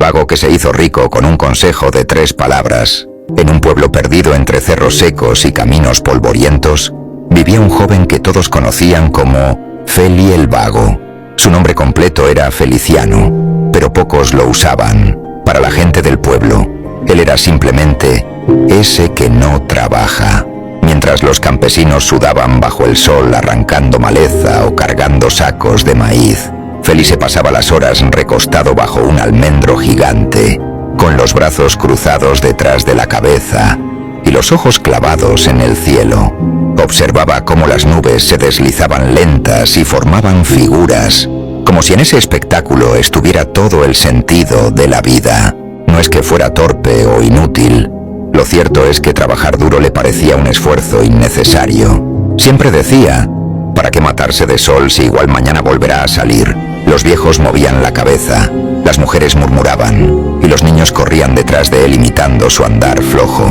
vago que se hizo rico con un consejo de 3 palabras. En un pueblo perdido entre cerros secos y caminos polvorientos, vivía un joven que todos conocían como Feli el Vago. Su nombre completo era Feliciano, pero pocos lo usaban. Para la gente del pueblo, él era simplemente ese que no trabaja. Mientras los campesinos sudaban bajo el sol arrancando maleza o cargando sacos de maíz, Feli se pasaba las horas recostado bajo un almendro gigante, con los brazos cruzados detrás de la cabeza y los ojos clavados en el cielo. Observaba cómo las nubes se deslizaban lentas y formaban figuras, como si en ese espectáculo estuviera todo el sentido de la vida. No es que fuera torpe o inútil. Lo cierto es que trabajar duro le parecía un esfuerzo innecesario. Siempre decía, ¿para qué matarse de sol si igual mañana volverá a salir? Los viejos movían la cabeza, las mujeres murmuraban y los niños corrían detrás de él imitando su andar flojo.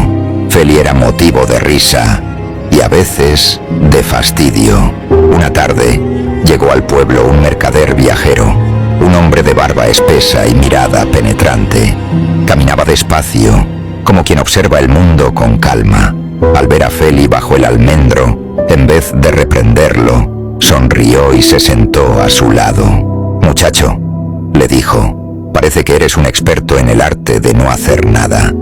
Feli era motivo de risa y a veces de fastidio. Una tarde llegó al pueblo un mercader viajero, un hombre de barba espesa y mirada penetrante. Caminaba despacio, como quien observa el mundo con calma. Al ver a Feli bajo el almendro, en vez de reprenderlo, sonrió y se sentó a su lado. «Muchacho», le dijo, «parece que eres un experto en el arte de no hacer nada.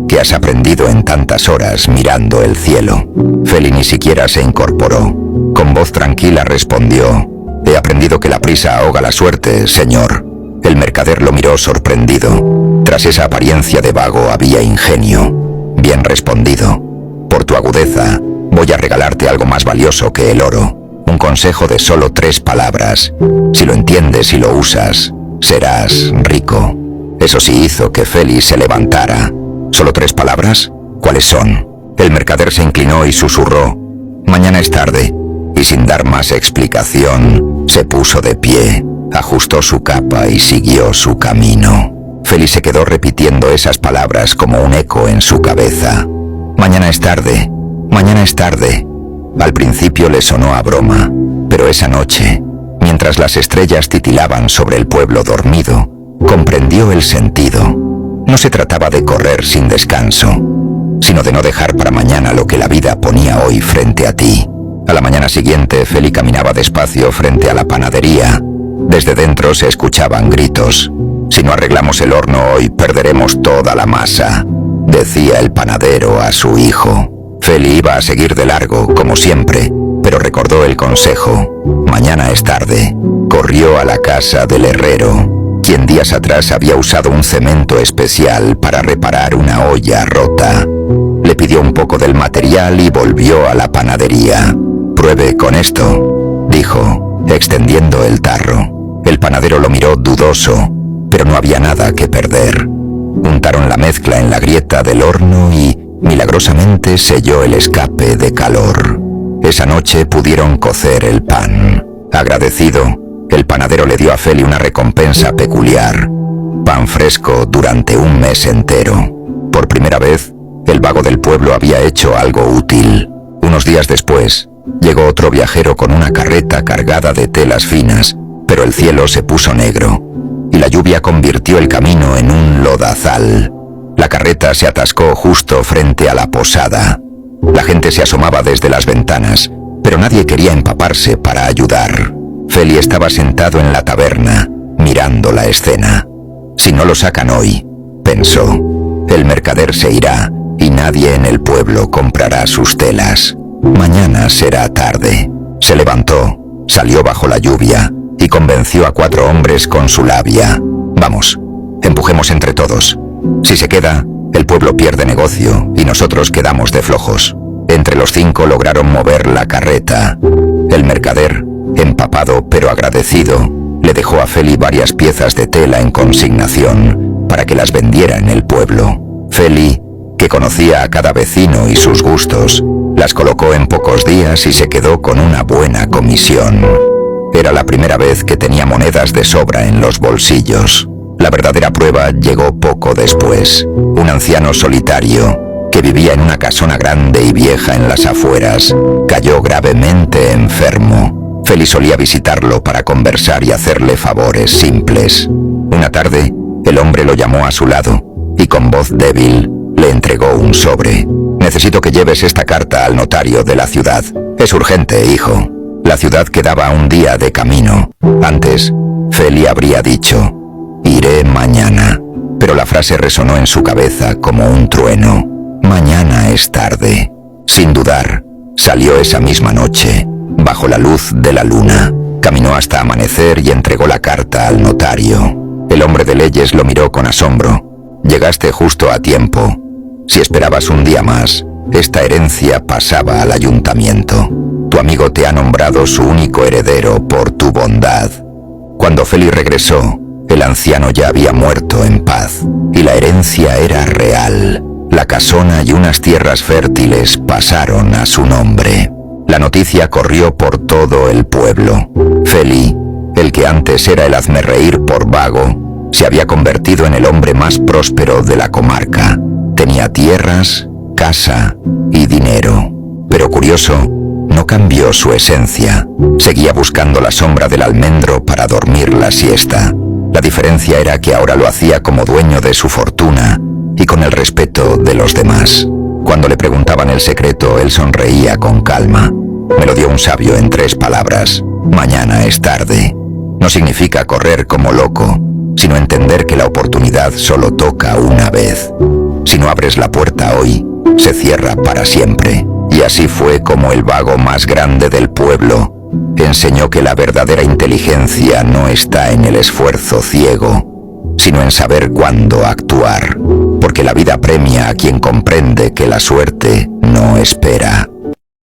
¿Qué has aprendido en tantas horas mirando el cielo?» Feli ni siquiera se incorporó. Con voz tranquila respondió, «He aprendido que la prisa ahoga la suerte, señor». El mercader lo miró sorprendido. Tras esa apariencia de vago había ingenio. «Bien respondido. Por tu agudeza, voy a regalarte algo más valioso que el oro. Un consejo de solo 3 palabras. Si lo entiendes y lo usas, serás rico». Eso sí hizo que Feli se levantara. ¿Solo 3 palabras? ¿Cuáles son? El mercader se inclinó y susurró, «Mañana es tarde», y sin dar más explicación, se puso de pie, ajustó su capa y siguió su camino. Feli se quedó repitiendo esas palabras como un eco en su cabeza. «Mañana es tarde, mañana es tarde». Al principio le sonó a broma, pero esa noche, mientras las estrellas titilaban sobre el pueblo dormido, comprendió el sentido. No se trataba de correr sin descanso, sino de no dejar para mañana lo que la vida ponía hoy frente a ti. A la mañana siguiente, Feli caminaba despacio frente a la panadería. Desde dentro se escuchaban gritos. «Si no arreglamos el horno hoy, perderemos toda la masa», decía el panadero a su hijo. Feli iba a seguir de largo, como siempre, pero recordó el consejo. «Mañana es tarde». Corrió a la casa del herrero, quien días atrás había usado un cemento especial para reparar una olla rota. Le pidió un poco del material y volvió a la panadería. «Pruebe con esto», dijo, extendiendo el tarro. El panadero lo miró dudoso, pero no había nada que perder. Untaron la mezcla en la grieta del horno y milagrosamente selló el escape de calor. Esa noche pudieron cocer el pan. Agradecido, el panadero le dio a Feli una recompensa peculiar: pan fresco durante un mes entero. Por primera vez, el vago del pueblo había hecho algo útil. Unos días después, llegó otro viajero con una carreta cargada de telas finas, pero el cielo se puso negro, y la lluvia convirtió el camino en un lodazal. La carreta se atascó justo frente a la posada. La gente se asomaba desde las ventanas, pero nadie quería empaparse para ayudar. Feli estaba sentado en la taberna, mirando la escena. «Si no lo sacan hoy», pensó, «el mercader se irá y nadie en el pueblo comprará sus telas. Mañana será tarde». Se levantó, salió bajo la lluvia y convenció a 4 hombres con su labia. «Vamos, empujemos entre todos. Si se queda, el pueblo pierde negocio y nosotros quedamos de flojos». Entre los 5 lograron mover la carreta. El mercader, empapado pero agradecido, le dejó a Feli varias piezas de tela en consignación para que las vendiera en el pueblo. Feli, que conocía a cada vecino y sus gustos, las colocó en pocos días y se quedó con una buena comisión. Era la primera vez que tenía monedas de sobra en los bolsillos. La verdadera prueba llegó poco después. Un anciano solitario, que vivía en una casona grande y vieja en las afueras, cayó gravemente enfermo. Feli solía visitarlo para conversar y hacerle favores simples. Una tarde, El hombre lo llamó a su lado y con voz débil le entregó un sobre. «Necesito que lleves esta carta al notario de la ciudad. Es urgente, hijo». La ciudad quedaba a un día de camino. Antes, Feli habría dicho: «Iré mañana». Pero la frase resonó en su cabeza como un trueno. Mañana es tarde. Sin dudar, salió esa misma noche, bajo la luz de la luna. Caminó hasta amanecer y entregó la carta al notario. El hombre de leyes lo miró con asombro. «Llegaste justo a tiempo. Si esperabas un día más, esta herencia pasaba al ayuntamiento. Tu amigo te ha nombrado su único heredero por tu bondad». Cuando Feli regresó, el anciano ya había muerto en paz, y la herencia era real. La casona y unas tierras fértiles pasaron a su nombre. La noticia corrió por todo el pueblo. Feli, el que antes era el hazmerreír por vago, se había convertido en el hombre más próspero de la comarca. Tenía tierras, casa y dinero. Pero curioso, no cambió su esencia. Seguía buscando la sombra del almendro para dormir la siesta. La diferencia era que ahora lo hacía como dueño de su fortuna y con el respeto de los demás. Cuando le preguntaban el secreto, él sonreía con calma. Me lo dio un sabio en 3 palabras: mañana es tarde. No significa correr como loco, sino entender que la oportunidad solo toca una vez. Si no abres la puerta hoy, se cierra para siempre. Y así fue como el vago más grande del pueblo enseñó que la verdadera inteligencia no está en el esfuerzo ciego, sino en saber cuándo actuar, porque la vida premia a quien comprende que la suerte no espera.